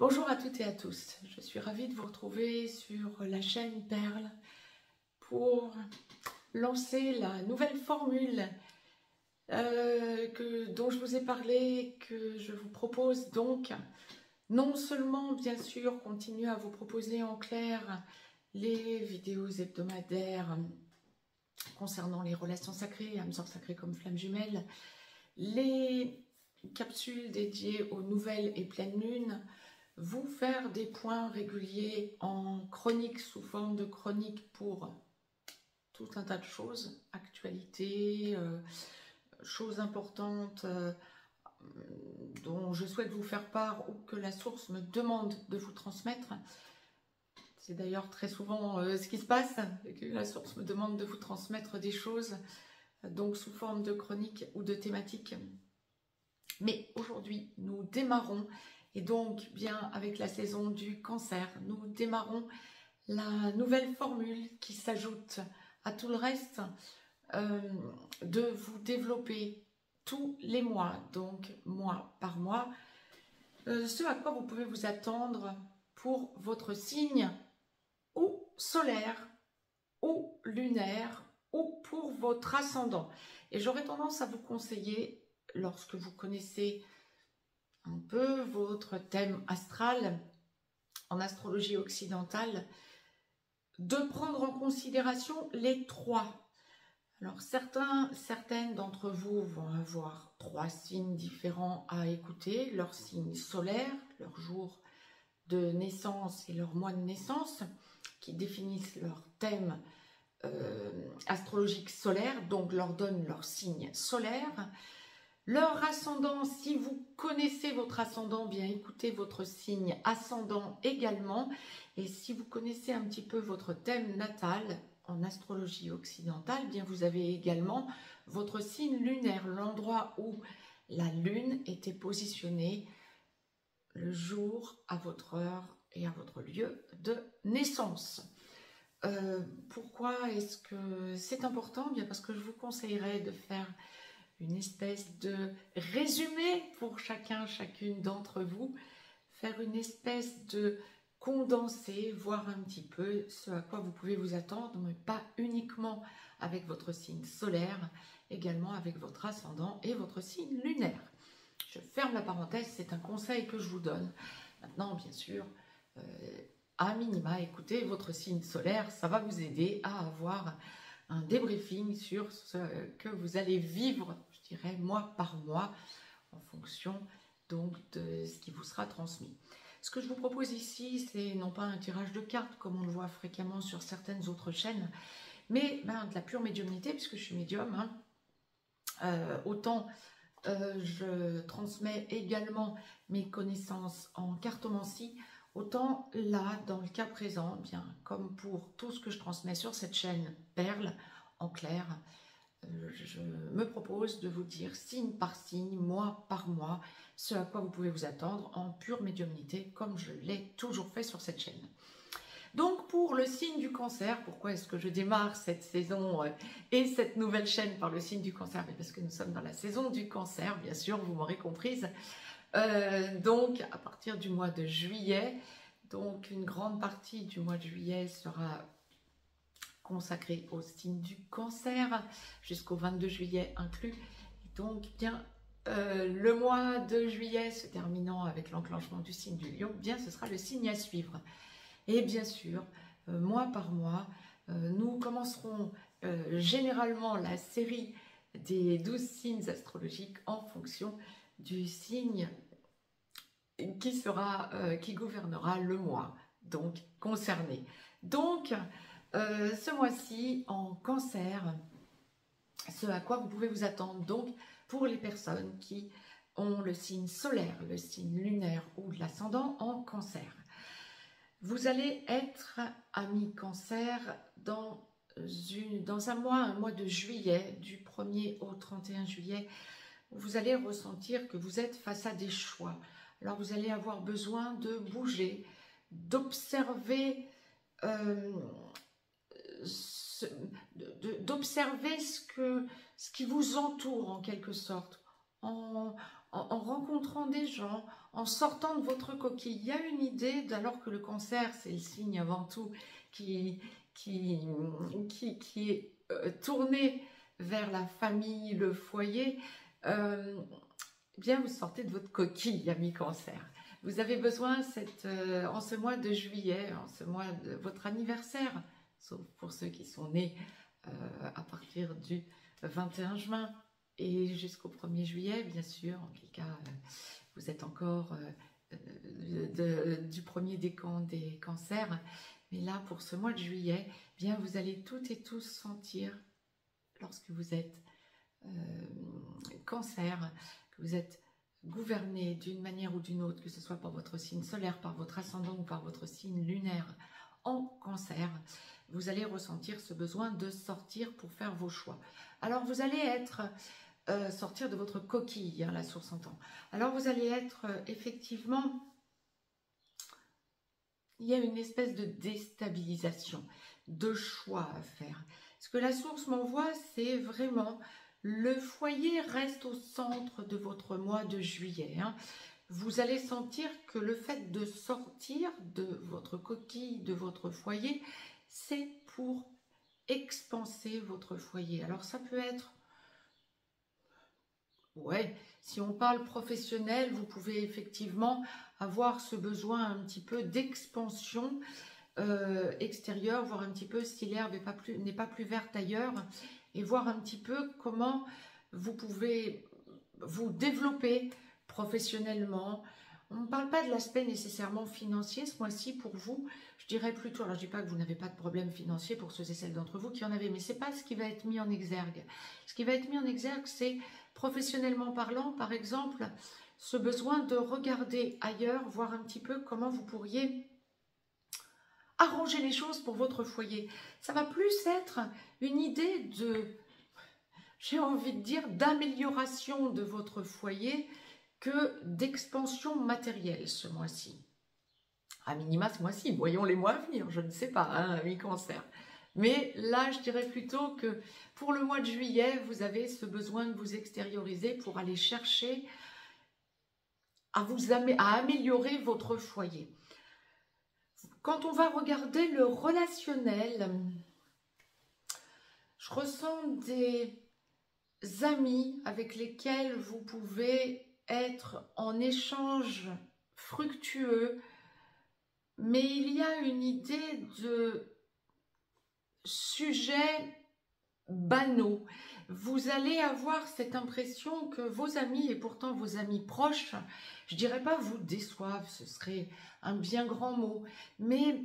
Bonjour à toutes et à tous, je suis ravie de vous retrouver sur la chaîne Perle pour lancer la nouvelle formule dont je vous ai parlé, que je vous propose donc non seulement bien sûr continuer à vous proposer en clair les vidéos hebdomadaires concernant les relations sacrées, âmes sœurs sacrées comme flammes jumelles, les capsules dédiées aux nouvelles et pleines lunes, vous faire des points réguliers en chronique, sous forme de chronique pour tout un tas de choses, actualités, choses importantes dont je souhaite vous faire part ou que la source me demande de vous transmettre. C'est d'ailleurs très souvent ce qui se passe, que la source me demande de vous transmettre des choses, donc sous forme de chronique ou de thématique. Mais aujourd'hui, nous démarrons, et donc bien avec la saison du cancer, nous démarrons la nouvelle formule qui s'ajoute à tout le reste, de vous développer tous les mois, donc mois par mois, ce à quoi vous pouvez vous attendre pour votre signe ou solaire ou lunaire ou pour votre ascendant. Et j'aurais tendance à vous conseiller, lorsque vous connaissez un peu votre thème astral en astrologie occidentale, de prendre en considération les trois. Alors certaines d'entre vous vont avoir 3 signes différents à écouter, leur signe solaire, leur jour de naissance et leur mois de naissance, qui définissent leur thème astrologique solaire, donc leur donnent leur signe solaire. Leur ascendant, si vous connaissez votre ascendant, bien écoutez votre signe ascendant également. Et si vous connaissez un petit peu votre thème natal en astrologie occidentale, bien vous avez également votre signe lunaire, l'endroit où la lune était positionnée le jour, à votre heure et à votre lieu de naissance. Pourquoi est-ce que c'est important? Bien parce que je vous conseillerais de faire une espèce de résumé pour chacune d'entre vous, faire une espèce de condensé, voir un petit peu ce à quoi vous pouvez vous attendre, mais pas uniquement avec votre signe solaire, également avec votre ascendant et votre signe lunaire. Je ferme la parenthèse, c'est un conseil que je vous donne. Maintenant, bien sûr, à minima, écoutez votre signe solaire, ça va vous aider à avoir un débriefing sur ce que vous allez vivre, je dirais, mois par mois, en fonction donc de ce qui vous sera transmis. Ce que je vous propose ici, c'est non pas un tirage de cartes, comme on le voit fréquemment sur certaines autres chaînes, mais de la pure médiumnité, puisque je suis médium. Autant je transmets également mes connaissances en cartomancie, autant là, dans le cas présent, bien comme pour tout ce que je transmets sur cette chaîne Perle, en clair, je me propose de vous dire signe par signe, mois par mois, ce à quoi vous pouvez vous attendre en pure médiumnité, comme je l'ai toujours fait sur cette chaîne. Donc pour le signe du cancer, pourquoi est-ce que je démarre cette saison et cette nouvelle chaîne par le signe du cancer? Parce que nous sommes dans la saison du cancer, bien sûr, vous m'aurez comprise. Donc à partir du mois de juillet, donc une grande partie du mois de juillet sera consacrée au signe du cancer, jusqu'au 22 juillet inclus. Et donc bien le mois de juillet se terminant avec l'enclenchement du signe du lion, bien ce sera le signe à suivre. Et bien sûr, mois par mois, nous commencerons généralement la série des 12 signes astrologiques en fonction du signe qui gouvernera le mois donc concerné. Donc, ce mois-ci, en cancer, ce à quoi vous pouvez vous attendre, donc pour les personnes qui ont le signe solaire, le signe lunaire ou l'ascendant en cancer. Vous allez être à mi-cancer dans un mois de juillet, du 1er au 31 juillet, où vous allez ressentir que vous êtes face à des choix. Alors vous allez avoir besoin de bouger, d'observer ce qui vous entoure en quelque sorte, en en rencontrant des gens, en sortant de votre coquille. Il y a une idée, alors que le cancer, c'est le signe avant tout qui est tourné vers la famille, le foyer, bien vous sortez de votre coquille, ami cancer. Vous avez besoin, en ce mois de juillet, en ce mois de votre anniversaire, sauf pour ceux qui sont nés à partir du 21 juin et jusqu'au 1er juillet, bien sûr, en quel cas vous êtes encore du premier décan des cancers. Mais là, pour ce mois de juillet, bien vous allez toutes et tous sentir, lorsque vous êtes cancer, que vous êtes gouverné d'une manière ou d'une autre, que ce soit par votre signe solaire, par votre ascendant ou par votre signe lunaire en cancer, vous allez ressentir ce besoin de sortir pour faire vos choix. Alors vous allez sortir de votre coquille, hein, la source entend. Alors vous allez être effectivement, il y a une espèce de déstabilisation, de choix à faire. Ce que la source m'envoie, c'est vraiment le foyer reste au centre de votre mois de juillet. Hein. Vous allez sentir que le fait de sortir de votre coquille, de votre foyer, c'est pour expanser votre foyer. Alors ça peut être, ouais, si on parle professionnel, vous pouvez effectivement avoir ce besoin un petit peu d'expansion extérieure, voir un petit peu si l'herbe n'est pas plus verte ailleurs, et voir un petit peu comment vous pouvez vous développer professionnellement. On ne parle pas de l'aspect nécessairement financier ce mois-ci pour vous. Je dirais plutôt, alors je ne dis pas que vous n'avez pas de problème financier pour ceux et celles d'entre vous qui en avaient, mais ce n'est pas ce qui va être mis en exergue. Ce qui va être mis en exergue, c'est professionnellement parlant, par exemple, ce besoin de regarder ailleurs, voir un petit peu comment vous pourriez arranger les choses pour votre foyer. Ça va plus être une idée de, j'ai envie de dire, d'amélioration de votre foyer que d'expansion matérielle ce mois-ci. À minima ce mois-ci, voyons les mois à venir, je ne sais pas, hein, ami cancer. Mais là, je dirais plutôt que pour le mois de juillet, vous avez ce besoin de vous extérioriser pour aller chercher à améliorer votre foyer. Quand on va regarder le relationnel, je ressens des amis avec lesquels vous pouvez être en échange fructueux, mais il y a une idée de sujets banaux. Vous allez avoir cette impression que vos amis, et pourtant vos amis proches, je dirais pas vous déçoivent, ce serait un bien grand mot, mais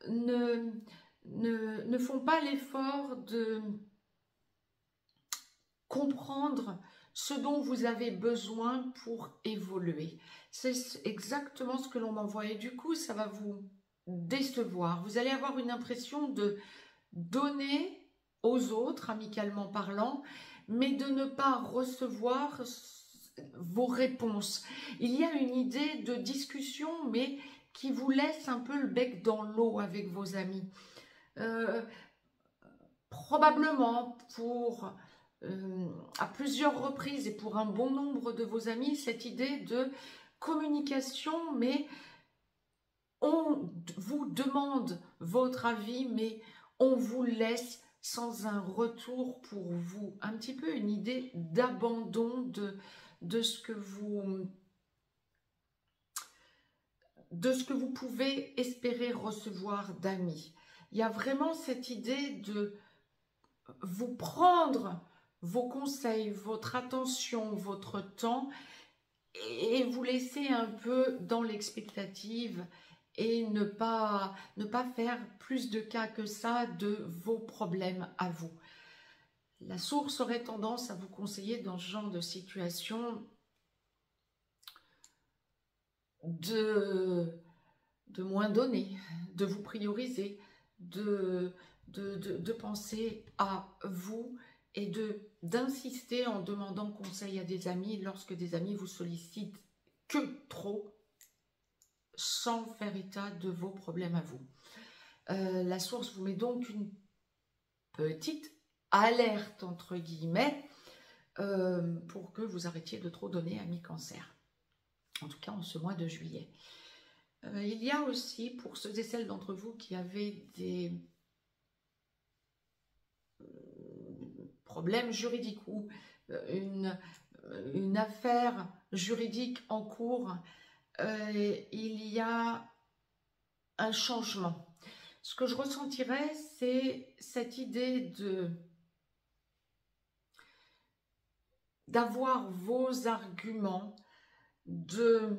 ne font pas l'effort de comprendre ce dont vous avez besoin pour évoluer. C'est exactement ce que l'on m'envoie et du coup ça va vous décevoir. Vous allez avoir une impression de donner aux autres, amicalement parlant, mais de ne pas recevoir vos réponses. Il y a une idée de discussion, mais qui vous laisse un peu le bec dans l'eau avec vos amis. Probablement pour, à plusieurs reprises et pour un bon nombre de vos amis, cette idée de communication, mais on vous demande votre avis, mais on vous laisse sans un retour pour vous. Un petit peu une idée d'abandon de ce que vous pouvez espérer recevoir d'amis. Il y a vraiment cette idée de vous prendre vos conseils, votre attention, votre temps et vous laisser un peu dans l'expectative et ne pas faire plus de cas que ça de vos problèmes à vous. La source aurait tendance à vous conseiller dans ce genre de situation de moins donner, de vous prioriser, de penser à vous et d'insister en demandant conseil à des amis lorsque des amis vous sollicitent que trop, sans faire état de vos problèmes à vous. La source vous met donc une petite alerte, entre guillemets, pour que vous arrêtiez de trop donner, amis Cancer. En tout cas, en ce mois de juillet. Il y a aussi, pour ceux et celles d'entre vous qui avaient des problèmes juridiques ou une affaire juridique en cours, il y a un changement. Ce que je ressentirais, c'est cette idée d'avoir vos arguments, de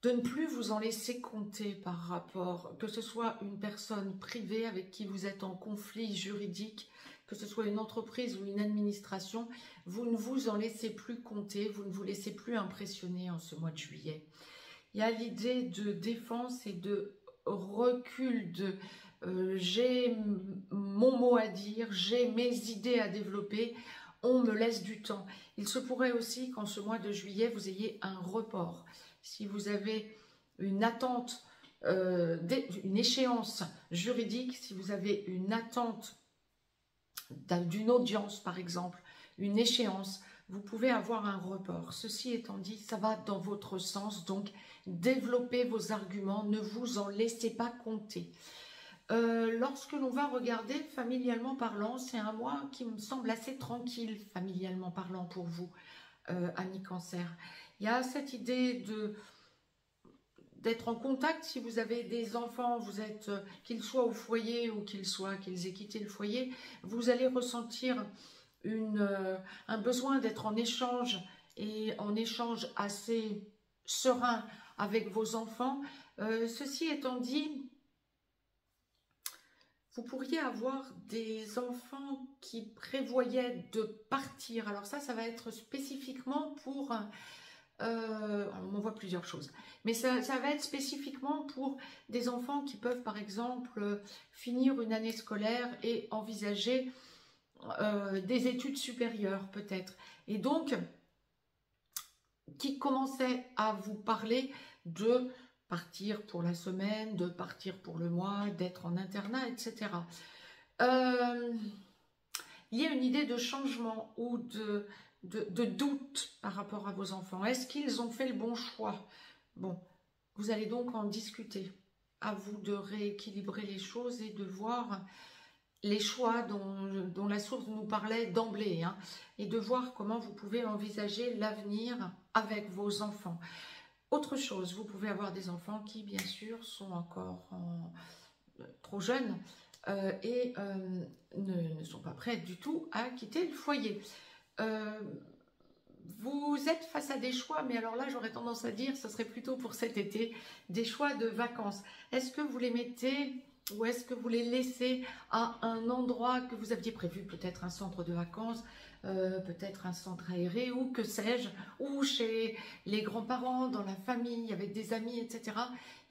ne plus vous en laisser compter par rapport, que ce soit une personne privée avec qui vous êtes en conflit juridique, que ce soit une entreprise ou une administration, vous ne vous en laissez plus compter, vous ne vous laissez plus impressionner en ce mois de juillet. Il y a l'idée de défense et de recul, de j'ai mon mot à dire, j'ai mes idées à développer, on me laisse du temps. Il se pourrait aussi qu'en ce mois de juillet, vous ayez un report. Si vous avez une attente, une échéance juridique, si vous avez une attente d'une audience par exemple, une échéance, vous pouvez avoir un report. Ceci étant dit, ça va dans votre sens, donc développez vos arguments, ne vous en laissez pas compter. Lorsque l'on va regarder familialement parlant, c'est un mois qui me semble assez tranquille familialement parlant pour vous, amis Cancer. Il y a cette idée d'être en contact. Si vous avez des enfants, vous êtes qu'ils soient au foyer ou qu'ils aient quitté le foyer, vous allez ressentir un besoin d'être en échange et en échange assez serein avec vos enfants. Ceci étant dit, vous pourriez avoir des enfants qui prévoyaient de partir. Alors ça va être spécifiquement pour... on voit plusieurs choses. Mais ça va être spécifiquement pour des enfants qui peuvent, par exemple, finir une année scolaire et envisager des études supérieures, peut-être. Et donc, qui commençaient à vous parler de partir pour la semaine, de partir pour le mois, d'être en internat, etc. Il y a une idée de changement ou de doute par rapport à vos enfants. Est-ce qu'ils ont fait le bon choix? Bon, vous allez donc en discuter. À vous de rééquilibrer les choses et de voir les choix dont la source nous parlait d'emblée, hein, et de voir comment vous pouvez envisager l'avenir avec vos enfants. Autre chose, vous pouvez avoir des enfants qui, bien sûr, sont encore trop jeunes et ne sont pas prêts du tout à quitter le foyer. Vous êtes face à des choix, mais alors là, j'aurais tendance à dire, ce serait plutôt pour cet été, des choix de vacances. Est-ce que vous les mettez ou est-ce que vous les laissez à un endroit que vous aviez prévu, peut-être un centre de vacances, peut-être un centre aéré ou que sais-je, ou chez les grands-parents, dans la famille, avec des amis, etc.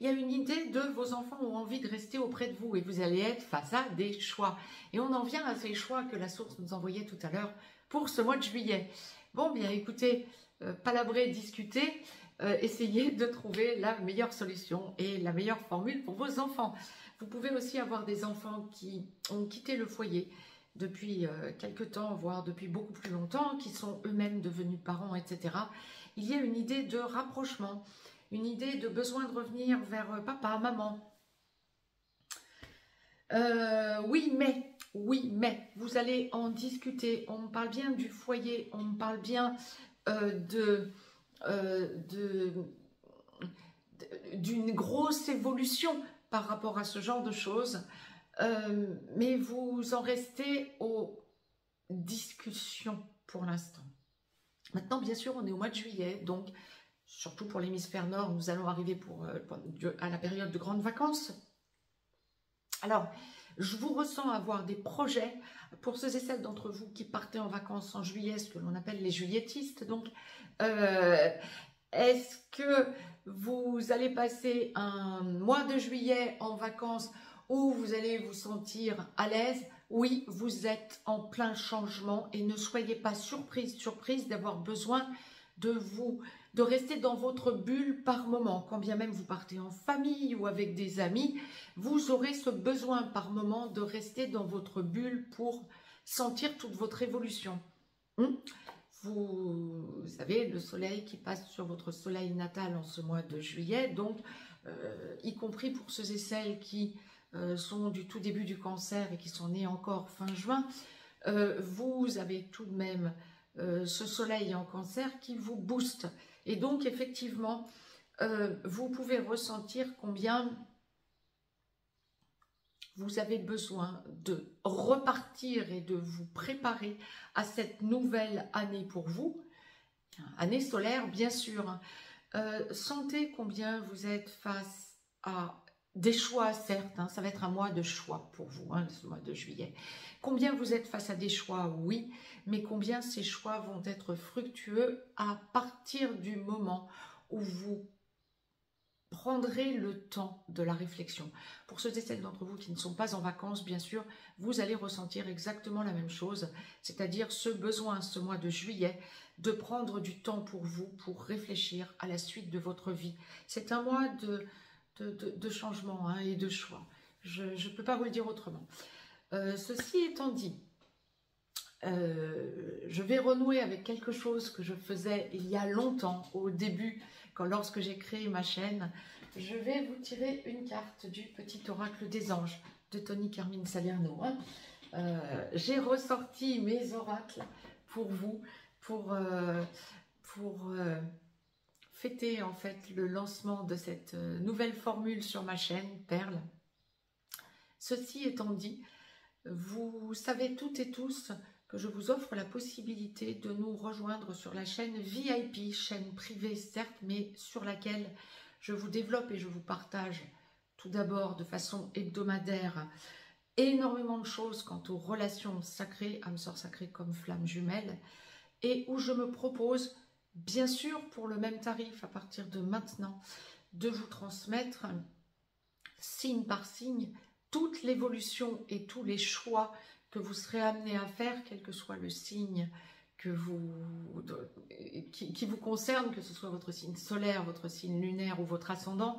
Il y a une idée de vos enfants ont envie de rester auprès de vous et vous allez être face à des choix. Et on en vient à ces choix que la source nous envoyait tout à l'heure pour ce mois de juillet. Bon, bien écoutez, palabrer, discuter, essayez de trouver la meilleure solution et la meilleure formule pour vos enfants. Vous pouvez aussi avoir des enfants qui ont quitté le foyer depuis quelque temps, voire depuis beaucoup plus longtemps, qui sont eux-mêmes devenus parents, etc. Il y a une idée de rapprochement, une idée de besoin de revenir vers papa, maman. Oui, mais, vous allez en discuter. On me parle bien du foyer, on me parle bien d'une grosse évolution par rapport à ce genre de choses. Mais vous en restez aux discussions pour l'instant. Maintenant, bien sûr, on est au mois de juillet, donc surtout pour l'hémisphère nord, nous allons arriver à la période de grandes vacances. Alors, je vous ressens avoir des projets pour ceux et celles d'entre vous qui partaient en vacances en juillet, ce que l'on appelle les juilletistes. Donc, est-ce que vous allez passer un mois de juillet en vacances où vous allez vous sentir à l'aise? Oui, vous êtes en plein changement et ne soyez pas surprise d'avoir besoin de rester dans votre bulle par moment. Quand bien même vous partez en famille ou avec des amis, vous aurez ce besoin par moment de rester dans votre bulle pour sentir toute votre évolution. Vous avez le soleil qui passe sur votre soleil natal en ce mois de juillet, donc y compris pour ceux et celles qui sont du tout début du cancer et qui sont nés encore fin juin, vous avez tout de même ce soleil en cancer qui vous booste. Et donc effectivement, vous pouvez ressentir combien vous avez besoin de repartir et de vous préparer à cette nouvelle année pour vous, année solaire bien sûr. Sentez combien vous êtes face à des choix, certes, ça va être un mois de choix pour vous, ce mois de juillet. Combien vous êtes face à des choix, oui, mais combien ces choix vont être fructueux à partir du moment où vous prendrez le temps de la réflexion. Pour ceux et celles d'entre vous qui ne sont pas en vacances, bien sûr, vous allez ressentir exactement la même chose, c'est-à-dire ce besoin, ce mois de juillet, de prendre du temps pour vous, pour réfléchir à la suite de votre vie. C'est un mois de changement et de choix. Je ne peux pas vous le dire autrement. Ceci étant dit, je vais renouer avec quelque chose que je faisais il y a longtemps, au début, lorsque j'ai créé ma chaîne. Je vais vous tirer une carte du petit oracle des anges de Tony Carmine Salerno. J'ai ressorti mes oracles pour vous, pour fêter en fait le lancement de cette nouvelle formule sur ma chaîne Perle. Ceci étant dit, vous savez toutes et tous que je vous offre la possibilité de nous rejoindre sur la chaîne VIP, chaîne privée certes, mais sur laquelle je vous développe et je vous partage tout d'abord de façon hebdomadaire énormément de choses quant aux relations sacrées, âmes sœurs sacrées comme flammes jumelles, et où je me propose, bien sûr pour le même tarif à partir de maintenant, de vous transmettre signe par signe toute l'évolution et tous les choix que vous serez amené à faire, quel que soit le signe qui vous concerne, que ce soit votre signe solaire, votre signe lunaire ou votre ascendant,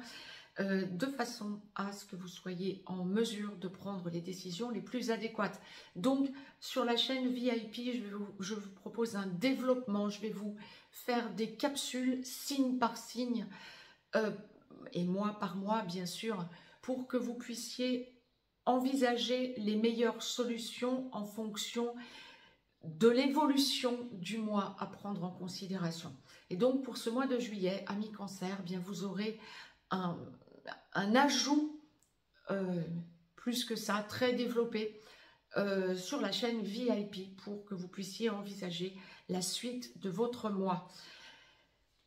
de façon à ce que vous soyez en mesure de prendre les décisions les plus adéquates. Donc, sur la chaîne VIP, je vous propose un développement, je vais vous faire des capsules signe par signe, et mois par mois, bien sûr, pour que vous puissiez envisager les meilleures solutions en fonction de l'évolution du mois à prendre en considération. Et donc, pour ce mois de juillet, amis cancer, bien vous aurez un ajout, plus que ça, très développé sur la chaîne VIP pour que vous puissiez envisager la suite de votre mois.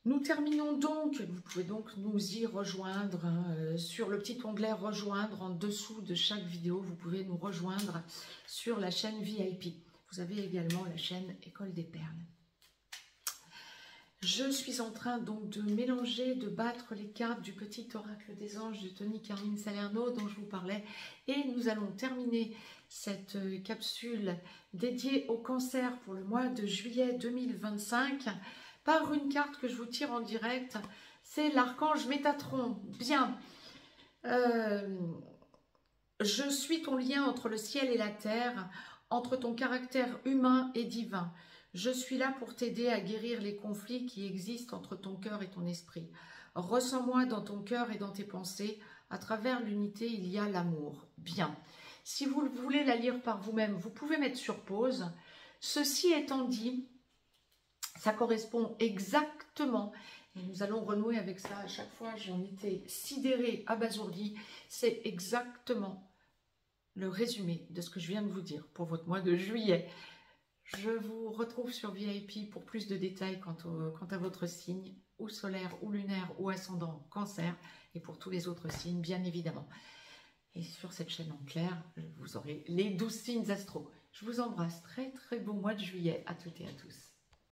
Nous terminons donc, vous pouvez donc nous y rejoindre sur le petit onglet rejoindre en dessous de chaque vidéo, vous pouvez nous rejoindre sur la chaîne VIP. Vous avez également la chaîne École des Perles. Je suis en train donc de mélanger, de battre les cartes du petit oracle des anges de Tony Carmine Salerno dont je vous parlais. Et nous allons terminer cette capsule dédiée au cancer pour le mois de juillet 2025 par une carte que je vous tire en direct. C'est l'archange Métatron. Bien. Je suis ton lien entre le ciel et la terre, entre ton caractère humain et divin. Je suis là pour t'aider à guérir les conflits qui existent entre ton cœur et ton esprit. Ressens-moi dans ton cœur et dans tes pensées. À travers l'unité, il y a l'amour. Bien. Si vous voulez la lire par vous-même, vous pouvez mettre sur pause. Ceci étant dit, ça correspond exactement, et nous allons renouer avec ça. À chaque fois, j'en étais sidérée, abasourdie. C'est exactement le résumé de ce que je viens de vous dire pour votre mois de juillet. Je vous retrouve sur VIP pour plus de détails quant à votre signe, ou solaire, ou lunaire, ou ascendant cancer, et pour tous les autres signes, bien évidemment. Et sur cette chaîne en clair, vous aurez les 12 signes astro. Je vous embrasse, très très bon mois de juillet à toutes et à tous.